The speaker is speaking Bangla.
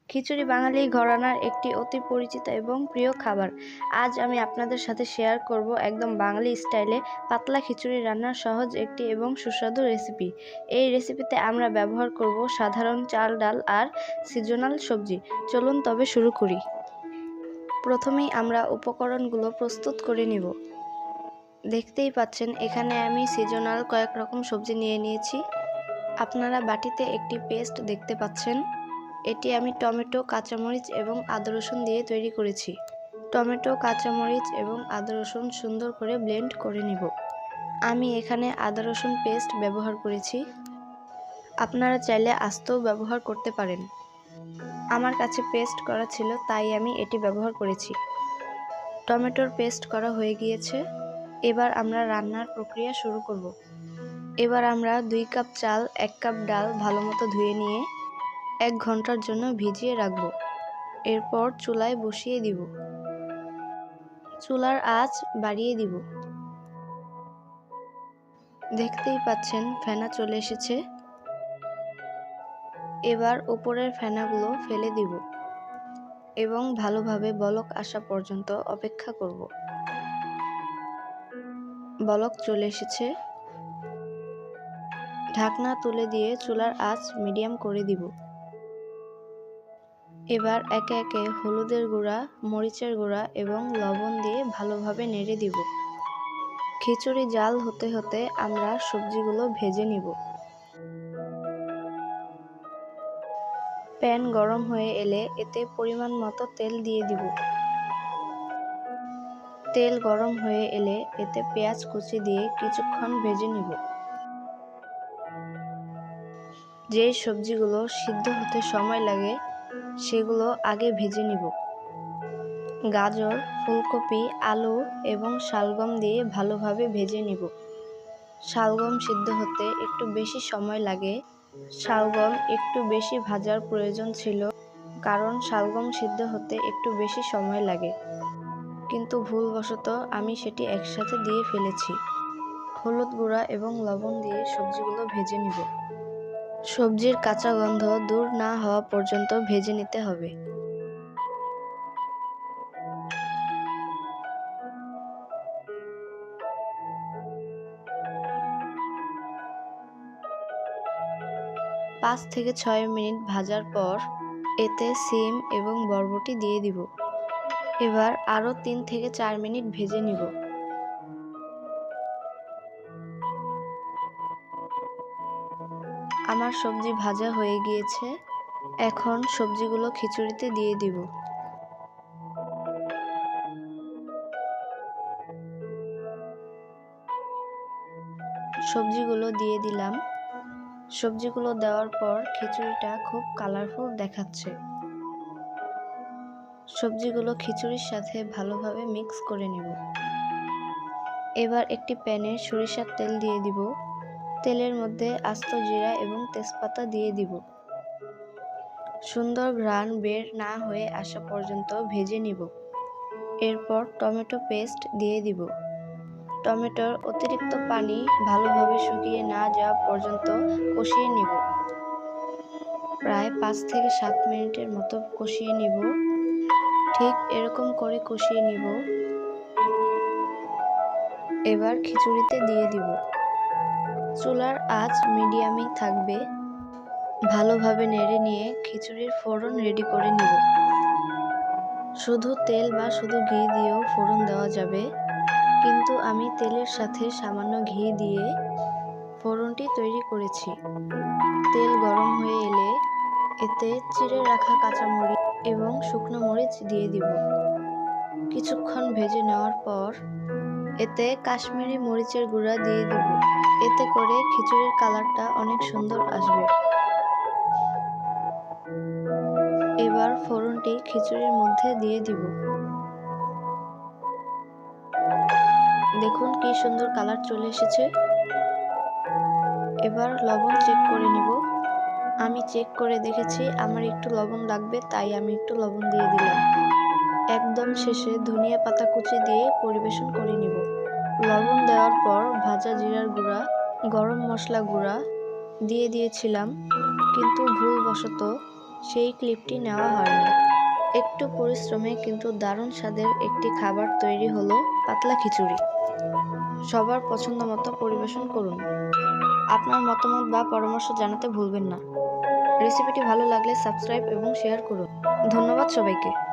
খিচুড়ি বাঙালি ঘরানার একটি অতি পরিচিত এবং প্রিয় খাবার। আজ আমি আপনাদের সাথে শেয়ার করব একদম বাঙালি স্টাইলে পাতলা খিচুড়ি রান্নার সহজ একটি এবং সুস্বাদু রেসিপি। এই রেসিপিতে আমরা ব্যবহার করব সাধারণ চাল, ডাল আর সিজনাল সবজি। চলুন তবে শুরু করি। প্রথমেই আমরা উপকরণগুলো প্রস্তুত করে নিব। দেখতেই পাচ্ছেন এখানে আমি সিজনাল কয়েক রকম সবজি নিয়ে নিয়েছি। আপনারা বাটিতে একটি পেস্ট দেখতে পাচ্ছেন। এটি আমি টমেটো, কাঁচামরিচ এবং আদা রসুন দিয়ে তৈরি করেছি। টমেটো, কাঁচামরিচ এবং আদা রসুন সুন্দর করে ব্লেন্ড করে নিব। আমি এখানে আদা রসুন পেস্ট ব্যবহার করেছি। আপনারা চাইলে আস্তও ব্যবহার করতে পারেন। আমার কাছে পেস্ট করা ছিল তাই আমি এটি ব্যবহার করেছি। টমেটোর পেস্ট করা হয়ে গিয়েছে। এবার আমরা রান্নার প্রক্রিয়া শুরু করব। এবার আমরা 2 কাপ চাল, 1 কাপ ডাল ভালোমতো ধুয়ে নিয়ে 1 ঘন্টার জন্য ভিজিয়ে রাখব। এরপর চুলায় বসিয়ে দিব। চুলার আঁচ বাড়িয়ে দিব। দেখতেই পাচ্ছেন ফেনা চলে এসেছে। এবার উপরের ফেনাগুলো ফেলে দিব এবং ভালোভাবে বলক আসা পর্যন্ত অপেক্ষা করব। বলক চলে এসেছে। ঢাকনা তুলে দিয়ে চুলার আঁচ মিডিয়াম করে দিব। এবার একে একে হলুদের গুঁড়া, মরিচের গুঁড়া এবং লবণ দিয়ে ভালোভাবে নেড়ে দিব। খিচুড়ি জাল হতে হতে আমরা সবজিগুলো ভেজে নিব। প্যান গরম হয়ে এলে এতে পরিমাণ মতো তেল দিয়ে দিব। তেল গরম হয়ে এলে এতে পেঁয়াজ কুচি দিয়ে কিছুক্ষণ ভেজে নিব। যে সবজিগুলো সিদ্ধ হতে সময় লাগে সেগুলো আগে ভেজে নিব। গাজর, ফুলকপি, আলু এবং শালগম দিয়ে ভালোভাবে ভেজে নিব। শালগম সিদ্ধ হতে একটু বেশি সময় লাগে। শালগম একটু বেশি ভাজার প্রয়োজন ছিল, কারণ শালগম সিদ্ধ হতে একটু বেশি সময় লাগে, কিন্তু ভুলবশত আমি সেটি একসাথে দিয়ে ফেলেছি। হলুদ গুঁড়া এবং লবণ দিয়ে সবজিগুলো ভেজে নিব। সবজির কাঁচা গন্ধ দূর না হওয়া পর্যন্ত ভেজে নিতে হবে। পাঁচ থেকে 6 মিনিট ভাজার পর এতে সিম এবং বরবটি দিয়ে দিব। এবার আরও 3 থেকে 4 মিনিট ভেজে নিব। আমার সবজি ভাজা হয়ে গিয়েছে। এখন সবজিগুলো খিচুড়িতে দিয়ে দিব। সবজিগুলো দিয়ে দিলাম। সবজিগুলো দেওয়ার পর খিচুড়িটা খুব কালারফুল দেখাচ্ছে। সবজিগুলো খিচুড়ির সাথে ভালোভাবে মিক্স করে নেব। এবার একটি প্যানে সরিষার তেল দিয়ে দিব। তেলের মধ্যে আস্ত জিরা এবং তেজপাতা দিয়ে দিব। সুন্দর ঘ্রাণ বের না হয়ে আসা পর্যন্ত ভেজে নিব। এরপর টমেটো পেস্ট দিয়ে দিব। টমেটোর অতিরিক্ত পানি ভালোভাবে শুকিয়ে না যাওয়া পর্যন্ত কষিয়ে নিব। প্রায় 5 থেকে 7 মিনিটের মতো কষিয়ে নিব। ঠিক এরকম করে কষিয়ে নিব। এবার খিচুড়িতে দিয়ে দিব। চুলার আঁচ মিডিয়ামেই থাকবে। ভালোভাবে নেড়ে নিয়ে খিচুড়ির ফোড়ন রেডি করে নিব। শুধু তেল বা শুধু ঘি দিয়েও ফোড়ন দেওয়া যাবে, কিন্তু আমি তেলের সাথে সামান্য ঘি দিয়ে ফোড়নটি তৈরি করেছি। তেল গরম হয়ে এলে এতে চিড়ে রাখা কাঁচামরিচ এবং শুকনো মরিচ দিয়ে দিব। কিছুক্ষণ ভেজে নেওয়ার পর এতে কাশ্মীরি মরিচের গুঁড়া দিয়ে দিব। এতে করে খিচুড়ির কালারটা অনেক সুন্দর আসবে। এবার ফোড়নটি খিচুড়ির মধ্যে দিয়ে দিব। দেখুন কি সুন্দর কালার চলে এসেছে। এবার লবণ চেক করে নিব। আমি চেক করে দেখেছি আমার একটু লবণ লাগবে, তাই আমি একটু লবণ দিয়ে দিলাম। একদম শেষে ধনিয়া পাতা কুচি দিয়ে পরিবেশন করে নিব। লবণ দেওয়ার পর ভাজা জিরার গুঁড়া, গরম মশলা গুঁড়া দিয়ে দিয়েছিলাম, কিন্তু ভুলবশত সেই ক্লিপটি নেওয়া হয়নি। একটু পরিশ্রমে কিন্তু দারুণ স্বাদের একটি খাবার তৈরি হলো পাতলা খিচুড়ি। সবার পছন্দ মতো পরিবেশন করুন। আপনার মতামত বা পরামর্শ জানাতে ভুলবেন না। রেসিপিটি ভালো লাগলে সাবস্ক্রাইব এবং শেয়ার করুন। ধন্যবাদ সবাইকে।